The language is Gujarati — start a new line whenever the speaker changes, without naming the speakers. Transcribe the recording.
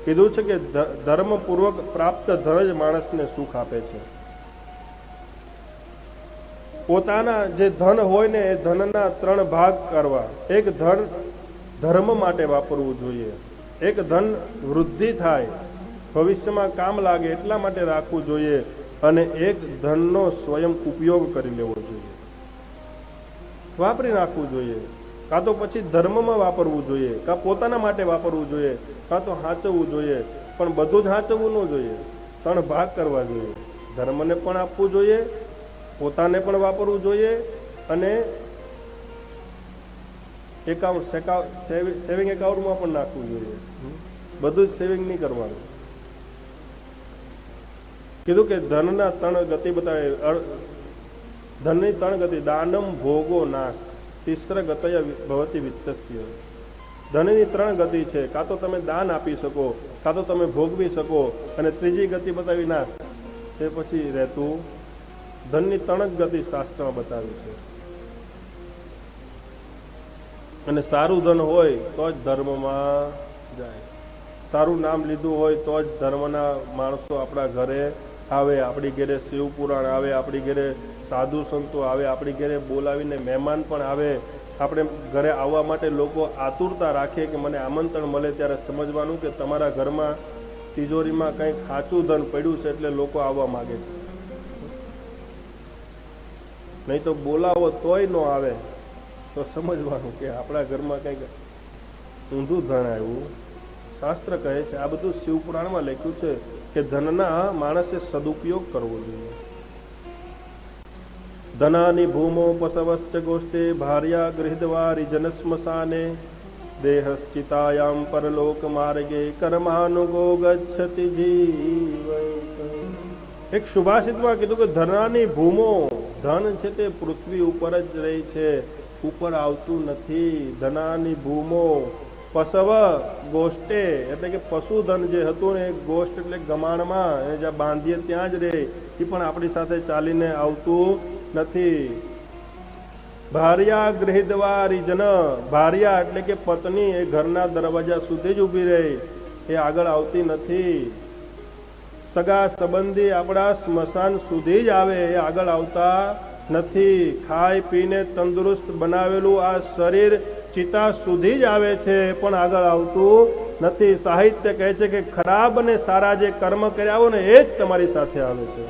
કીધું છે કે ધર્મપૂર્વક પ્રાપ્ત ધન જ માણસને સુખ આપે છે. પોતાના જે ધન હોય ને એ ધનના 3 ભાગ કરવા. એક ધન ધર્મ માટે વાપરવું જોઈએ, એક ધન વૃદ્ધિ થાય, ભવિષ્યમાં કામ લાગે એટલા માટે રાખવું જોઈએ, અને એક ધનનો સ્વયં ઉપયોગ કરી લેવો જોઈએ, વાપરી નાખવું જોઈએ. કાં તો પછી ધર્મમાં વાપરવું જોઈએ, કાં પોતાના માટે વાપરવું જોઈએ, કાં તો સાચવવું જોઈએ. પણ બધું જ સાચવવું ન જોઈએ, 3 ભાગ કરવા જોઈએ. ધર્મને પણ આપવું જોઈએ, પોતાને પણ વાપરવું જોઈએ, અને સેવિંગ એકાઉન્ટમાં પણ નાખવું જોઈએ. બધું જ સેવિંગ નહીં કરવાનું. કીધું કે ધનના 3 ગતિ બતાવે. ધનની 3 ગતિ: દાનમ, ભોગો, નાશ. તીસર ગતય ભવતી વિત્તસ્ય. ધનની 3 ગતિ છે. કાં તો તમે દાન આપી શકો, કાં તો તમે ભોગવી શકો, અને ત્રીજી ગતિ બતાવી નાશ. તે પછી રહેતું. ધનની 3 જ ગતિ શાસ્ત્રમાં બતાવી છે. અને સારું ધન હોય તો જ ધર્મમાં જાય. સારું નામ લીધું હોય તો જ ધર્મના માણસો આપણા ઘરે આવે, આપણી ઘરે શિવ પુરાણ આવે, આપણી ઘરે સાધુ સંતો આવે, આપણી ઘરે બોલાવીને મહેમાન પણ આવે. આપણે ઘરે આવવા માટે લોકો આતુરતા રાખે કે મને આમંત્રણ મળે ત્યારે સમજવાનું કે તમારા ઘરમાં તિજોરીમાં કંઈક સાચું ધન પડ્યું છે, એટલે લોકો આવવા માંગે છે. નહીં તો બોલાવો તોય ન આવે તો સમજવાનું કે આપણા ઘરમાં કંઈક ઊંધું ધન આવ્યું. શાસ્ત્ર કહે છે, આ બધું શિવપુરાણમાં લખ્યું છે કે ધનના માણસે સદુપયોગ કરવો જોઈએ. ધનાની ભૂમો પસવશ્ચ ગોષ્ઠે ભાર્યા ગૃહિતવારી જનસ્મશાને દેહશ્ચિતાયામ પરલોક માર્ગે કર્માનુગો ગચ્છતિ જીવ. એક સુભાષિતમાં કીધું કે ધનાની ભૂમો, ધન છે તે પૃથ્વી ઉપર જ રહી છે, ઉપર આવતું નથી. ધનાની ભૂમો પસવ ગોષ્ઠે એટલે કે પશુધન જે હતું ને, ગોષ્ઠ એટલે ગમાણમાં, જ્યાં બાંધીએ ત્યાં જ રહે, એ પણ આપણી સાથે ચાલીને આવતું નથી. ભાર્યા ગૃહિતવારી જન, ભાર્યા એટલે કે પત્ની, એ ઘરના દરવાજા સુધી જ ઊભી રહી, એ આગળ આવતી નથી. સગા સંબંધી આપણા સ્મશાન સુધી જ આવે, એ આગળ આવતા નથી. ખાઈ પીને તંદુરસ્ત બનાવેલું આ શરીર ચિતા સુધી જ આવે છે, પણ આગળ આવતું નથી. સાહિત્ય કહે છે કે ખરાબ અને સારા જે કર્મ કર્યા હોય ને, એ જ તમારી સાથે આવે છે.